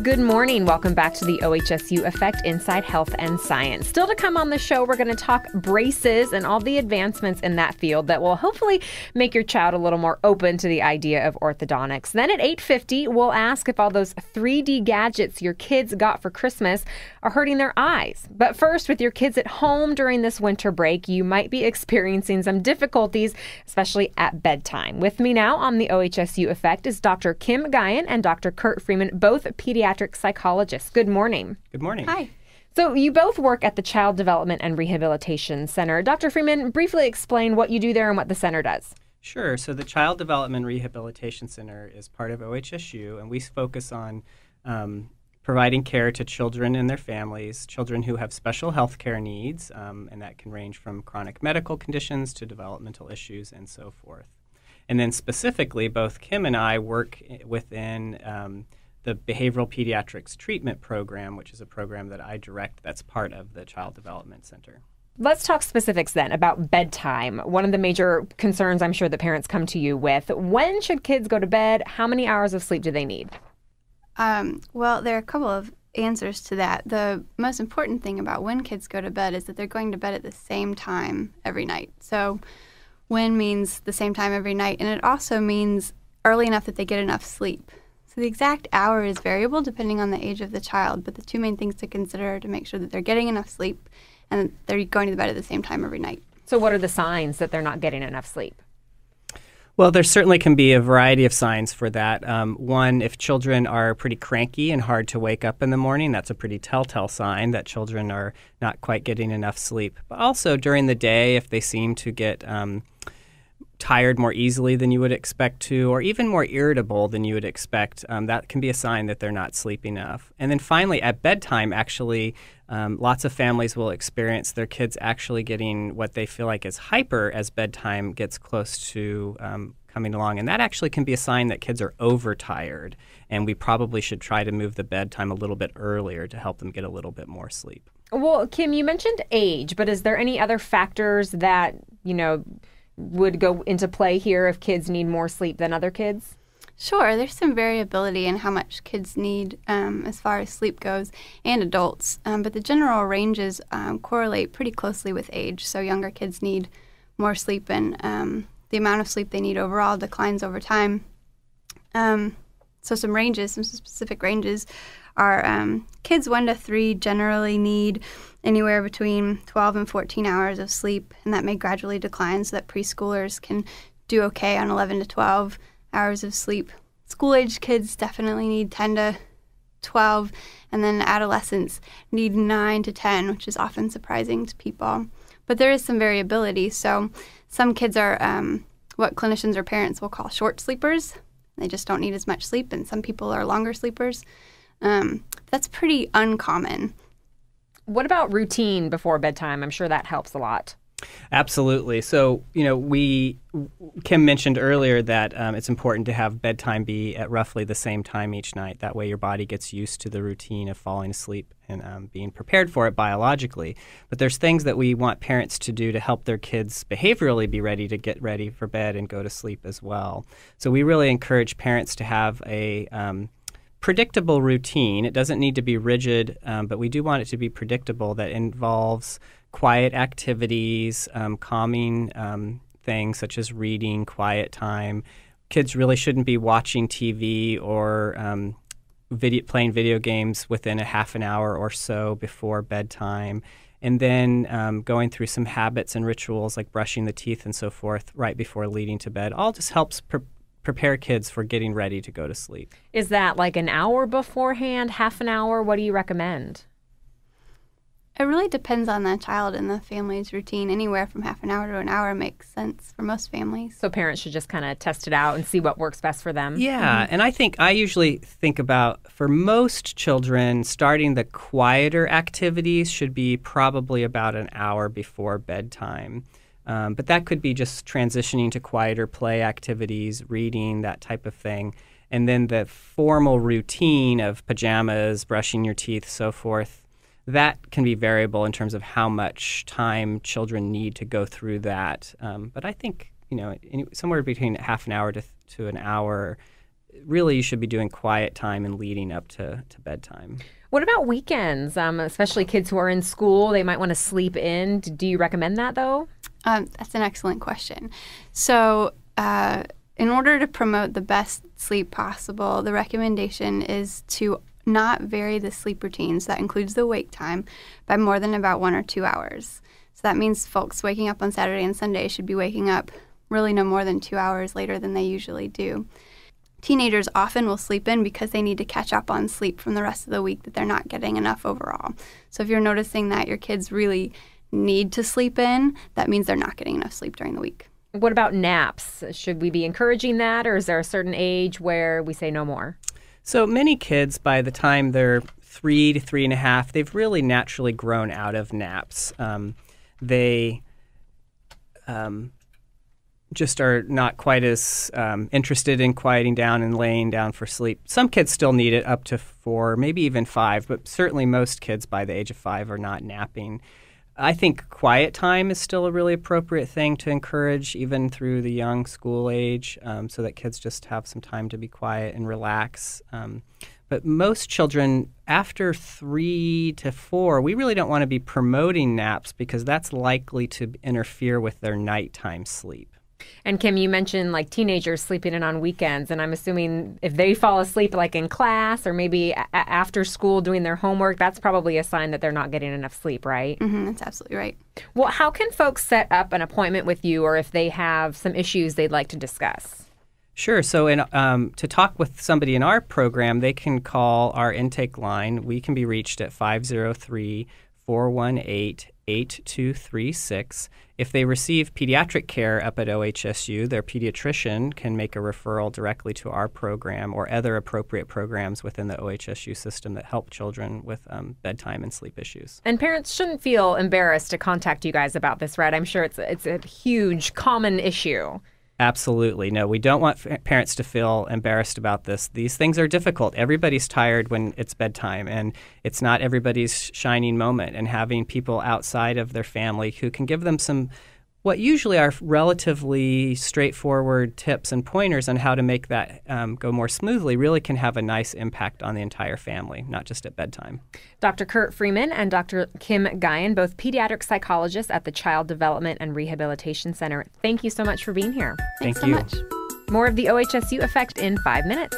Good morning. Welcome back to the OHSU Effect Inside Health and Science. Still to come on the show, we're going to talk braces and all the advancements in that field that will hopefully make your child a little more open to the idea of orthodontics. Then at 8:50, we'll ask if all those 3D gadgets your kids got for Christmas are hurting their eyes. But first, with your kids at home during this winter break, you might be experiencing some difficulties, especially at bedtime. With me now on the OHSU Effect is Dr. Kim Guion and Dr. Kurt Freeman, both pediatric psychologists. Good morning. Good morning. Hi. So you both work at the Child Development and Rehabilitation Center. Dr. Freeman, briefly explain what you do there and what the center does. Sure. So the Child Development Rehabilitation Center is part of OHSU, and we focus on providing care to children and their families, children who have special health care needs, and that can range from chronic medical conditions to developmental issues and so forth. And then specifically, both Kim and I work within the Behavioral Pediatrics Treatment Program, which is a program that I direct that's part of the Child Development Center. Let's talk specifics then about bedtime. One of the major concerns I'm sure that parents come to you with. When should kids go to bed? How many hours of sleep do they need? Well, there are a couple of answers to that. The most important thing about when kids go to bed is that they're going to bed at the same time every night. So when means the same time every night, and it also means early enough that they get enough sleep. So the exact hour is variable depending on the age of the child, but the two main things to consider are to make sure that they're getting enough sleep and they're going to bed at the same time every night. So what are the signs that they're not getting enough sleep? Well, there certainly can be a variety of signs for that. One, if children are pretty cranky and hard to wake up in the morning, that's a pretty telltale sign that children are not quite getting enough sleep. But also during the day, if they seem to get tired more easily than you would expect to, or even more irritable than you would expect, that can be a sign that they're not sleeping enough. And then finally, at bedtime, actually, lots of families will experience their kids actually getting what they feel like is hyper as bedtime gets close to coming along. And that actually can be a sign that kids are overtired, and we probably should try to move the bedtime a little bit earlier to help them get a little bit more sleep. Well, Kim, you mentioned age, but is there any other factors that, would go into play here if kids need more sleep than other kids? Sure, there's some variability in how much kids need as far as sleep goes, and adults, but the general ranges correlate pretty closely with age. So younger kids need more sleep, and the amount of sleep they need overall declines over time. So some specific ranges are kids 1 to 3 generally need anywhere between 12 and 14 hours of sleep, and that may gradually decline so that preschoolers can do okay on 11 to 12 hours of sleep. School-age kids definitely need 10 to 12, and then adolescents need 9 to 10, which is often surprising to people. But there is some variability, so some kids are what clinicians or parents will call short sleepers. They just don't need as much sleep, and some people are longer sleepers. That's pretty uncommon. What about routine before bedtime? I'm sure that helps a lot. Absolutely. So, Kim mentioned earlier that it's important to have bedtime be at roughly the same time each night. That way your body gets used to the routine of falling asleep and being prepared for it biologically. But there's things that we want parents to do to help their kids behaviorally be ready to get ready for bed and go to sleep as well. So we really encourage parents to have a predictable routine. It doesn't need to be rigid, but we do want it to be predictable, that involves quiet activities, calming things such as reading, quiet time. Kids really shouldn't be watching TV or playing video games within a half an hour or so before bedtime. And then going through some habits and rituals like brushing the teeth and so forth right before leading to bed all just helps prepare kids for getting ready to go to sleep. Is that like an hour beforehand, half an hour? What do you recommend? It really depends on the child and the family's routine. Anywhere from half an hour to an hour makes sense for most families. So parents should just kind of test it out and see what works best for them. Yeah, and I usually think about, for most children, starting the quieter activities should be probably about an hour before bedtime. But that could be just transitioning to quieter play activities, reading, that type of thing. And then the formal routine of pajamas, brushing your teeth, so forth, that can be variable in terms of how much time children need to go through that. But I think, somewhere between half an hour to an hour really you should be doing quiet time and leading up to bedtime. What about weekends, especially kids who are in school? They might want to sleep in. Do you recommend that, though? That's an excellent question. So in order to promote the best sleep possible, the recommendation is to not vary the sleep routines. That includes the wake time by more than about 1 or 2 hours. So that means folks waking up on Saturday and Sunday should be waking up really no more than 2 hours later than they usually do. Teenagers often will sleep in because they need to catch up on sleep from the rest of the week that they're not getting enough overall. So if you're noticing that your kids really need to sleep in, that means they're not getting enough sleep during the week. What about naps? Should we be encouraging that, or is there a certain age where we say no more? So many kids, by the time they're 3 to 3.5, they've really naturally grown out of naps. They just are not quite as interested in quieting down and laying down for sleep. Some kids still need it up to 4, maybe even 5, but certainly most kids by the age of 5 are not napping. I think quiet time is still a really appropriate thing to encourage even through the young school age, so that kids just have some time to be quiet and relax. But most children after 3 to 4, we really don't want to be promoting naps because that's likely to interfere with their nighttime sleep. And Kim, you mentioned like teenagers sleeping in on weekends, and I'm assuming if they fall asleep like in class or maybe after school doing their homework, that's probably a sign that they're not getting enough sleep, right? Mm-hmm, that's absolutely right. Well, how can folks set up an appointment with you, or if they have some issues they'd like to discuss? Sure. So to talk with somebody in our program, they can call our intake line. We can be reached at 503-418-8236. If they receive pediatric care up at OHSU, their pediatrician can make a referral directly to our program or other appropriate programs within the OHSU system that help children with bedtime and sleep issues. And parents shouldn't feel embarrassed to contact you guys about this, right? I'm sure it's a huge, common issue. Absolutely. No, we don't want parents to feel embarrassed about this. These things are difficult. Everybody's tired when it's bedtime, and it's not everybody's shining moment. And having people outside of their family who can give them some what usually are relatively straightforward tips and pointers on how to make that go more smoothly really can have a nice impact on the entire family, not just at bedtime. Dr. Kurt Freeman and Dr. Kim Guion, both pediatric psychologists at the Child Development and Rehabilitation Center. Thank you so much for being here. Thanks Thank so you. much. More of the OHSU Effect in 5 minutes.